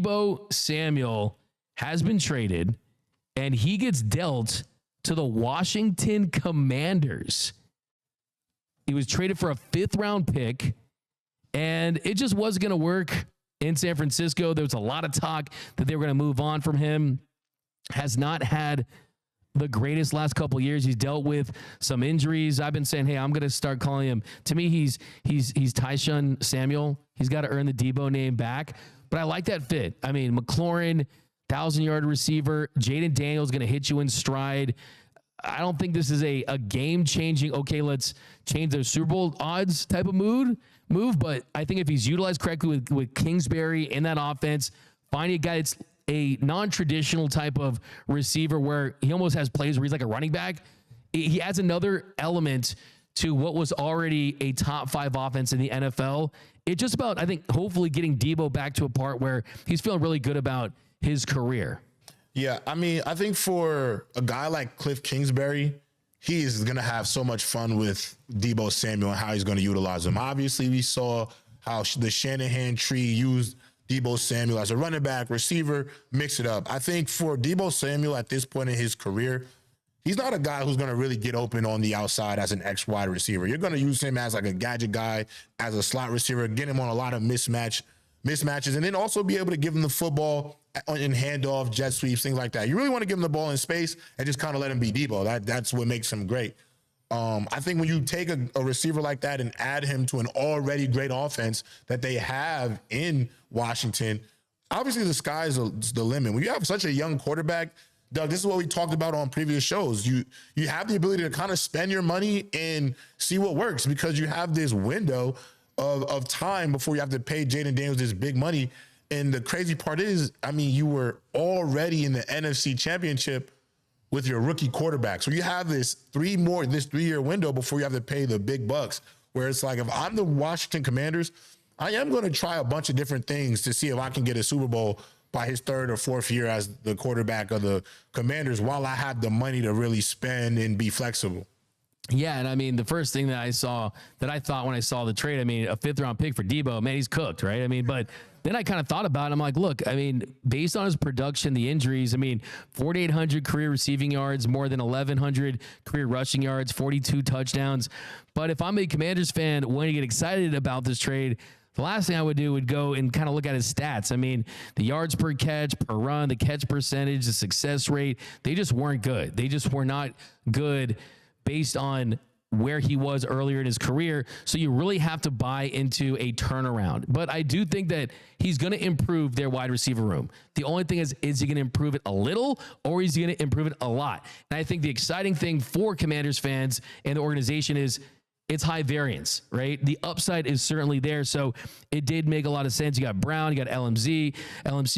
Deebo Samuel has been traded, and he gets dealt to the Washington Commanders. He was traded for a 5th-round pick, and it just wasn't going to work in San Francisco. There was a lot of talk that they were going to move on from him. Has not had the greatest last couple of years. He's dealt with some injuries. I've been saying, hey, I'm going to start calling him. To me, he's Tyshun Samuel. He's got to earn the Deebo name back. But I like that fit. I mean, McLaurin, 1,000-yard receiver. Jaden Daniels going to hit you in stride. I don't think this is a game-changing, okay, let's change the Super Bowl odds type of move. But I think if he's utilized correctly with Kingsbury in that offense, finding a guy that's a non-traditional type of receiver where he almost has plays where he's like a running back, he adds another element to what was already a top 5 offense in the NFL. It's just about, I think, hopefully getting Deebo back to a part where he's feeling really good about his career. Yeah, I mean, I think for a guy like Cliff Kingsbury, he is going to have so much fun with Deebo Samuel and how he's going to utilize him. Obviously, we saw how the Shanahan tree used Deebo Samuel as a running back, receiver, mix it up. I think for Deebo Samuel at this point in his career, he's not a guy who's going to really get open on the outside as an X wide receiver. You're going to use him as like a gadget guy, as a slot receiver, get him on a lot of mismatches, and then also be able to give him the football in handoff, jet sweeps, things like that. You really want to give him the ball in space and just kind of let him be Deebo. That's what makes him great. I think when you take a receiver like that and add him to an already great offense that they have in Washington, obviously the sky's the limit. When you have such a young quarterback, Doug, this is what we talked about on previous shows. You have the ability to kind of spend your money and see what works because you have this window of time before you have to pay Jaden Daniels this big money. And the crazy part is, I mean, you were already in the NFC Championship with your rookie quarterback. So you have this 3-year window before you have to pay the big bucks, where it's like, if I'm the Washington Commanders, I am going to try a bunch of different things to see if I can get a Super Bowl by his 3rd or 4th year as the quarterback of the Commanders while I have the money to really spend and be flexible. Yeah, and I mean, the first thing that I thought when I saw the trade, I mean, a 5th-round pick for Deebo, man, he's cooked, right? I mean, but then I kind of thought about it. I'm like, look, I mean, based on his production, the injuries, I mean, 4,800 career receiving yards, more than 1,100 career rushing yards, 42 touchdowns. But if I'm a Commanders fan, when you get excited about this trade, the last thing I would do would go and kind of look at his stats. I mean, the yards per catch, per run, the catch percentage, the success rate, they just weren't good. They just were not good based on where he was earlier in his career. So you really have to buy into a turnaround. But I do think that he's going to improve their wide receiver room. The only thing is he going to improve it a little or is he going to improve it a lot? And I think the exciting thing for Commanders fans and the organization is it's high variance, right? The upside is certainly there. So it did make a lot of sense. You got Brown, you got LMC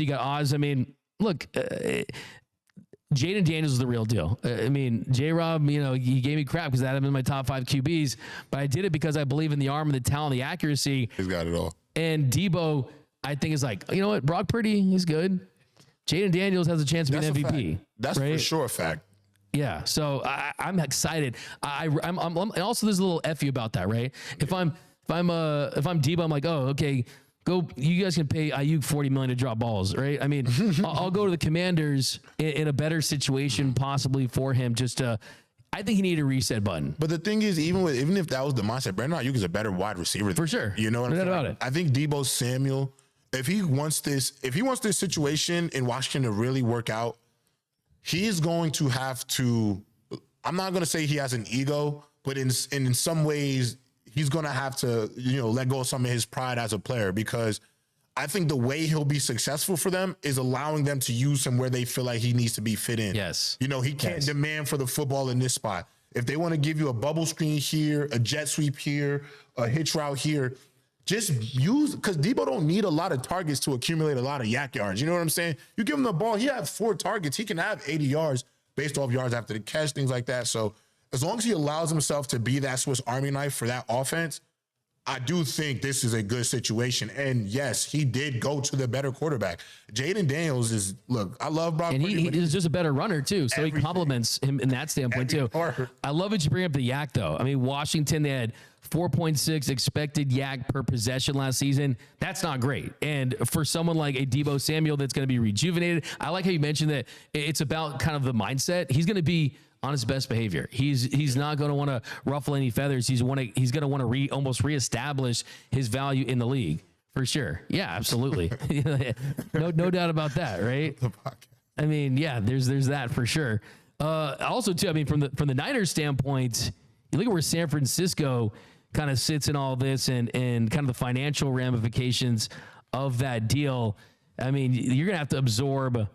got Oz. I mean, look, Jaden Daniels is the real deal. I mean, J-Rob, he gave me crap because I had him in my top 5 QBs, but I did it because I believe in the arm and the talent, the accuracy. He's got it all. And Deebo, I think, is like, you know what? Brock Purdy, he's good. Jaden Daniels has a chance to be an MVP. That's right? for sure a fact. Yeah, so I'm excited. I'm and also there's a little F you about that, right? If I'm Deebo, I'm like, oh, okay, go. You guys can pay Ayuk $40 million to drop balls, right? I mean, I'll go to the Commanders in a better situation possibly for him. I think he needed a reset button. But the thing is, even if that was the mindset, Brandon Ayuk is a better wide receiver for sure. You know what I'm saying? About it. I think Deebo Samuel, if he wants this situation in Washington to really work out, he is going to have to. I'm not going to say he has an ego, but in some ways, he's going to have to, let go of some of his pride as a player, because I think the way he'll be successful for them is allowing them to use him where they feel like he needs to be fit in. Yes. He can't demand for the football in this spot. If they want to give you a bubble screen here, a jet sweep here, a hitch route here, just use, because Deebo don't need a lot of targets to accumulate a lot of yak yards. You know what I'm saying? You give him the ball, he has 4 targets. He can have 80 yards based off yards after the catch, things like that. So as long as he allows himself to be that Swiss Army knife for that offense, I do think this is a good situation. And yes, he did go to the better quarterback. Jaden Daniels is, look, I love Brock And Purdy, he but is just a better runner too. So he complements him in that standpoint too. part. I love that you bring up the yak though. I mean, Washington, they had 4.6 expected yak per possession last season. That's not great. And for someone like a Deebo Samuel that's going to be rejuvenated, I like how you mentioned that it's about kind of the mindset. He's going to be on his best behavior. He's not going to want to ruffle any feathers. He's going to want to almost reestablish his value in the league for sure. Yeah, absolutely. no doubt about that, right? I mean, yeah, there's that for sure. Also, too, I mean, from the Niners standpoint, you look at where San Francisco kind of sits in all this and kind of the financial ramifications of that deal. I mean, you're gonna have to absorb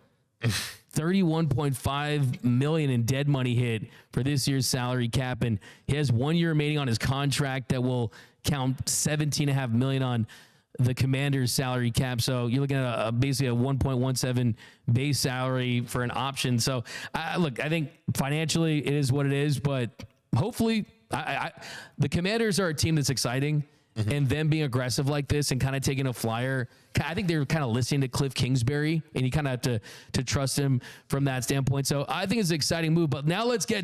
$31.5 million in dead money hit for this year's salary cap, and he has 1 year remaining on his contract that will count $17.5 million on the Commanders' salary cap. So you're looking at basically a 1.17 base salary for an option. So look, I think financially it is what it is, but hopefully the Commanders are a team that's exciting. And them being aggressive like this and kind of taking a flyer, I think they're kind of listening to Cliff Kingsbury, and you kind of have to trust him from that standpoint. So I think it's an exciting move. But now let's get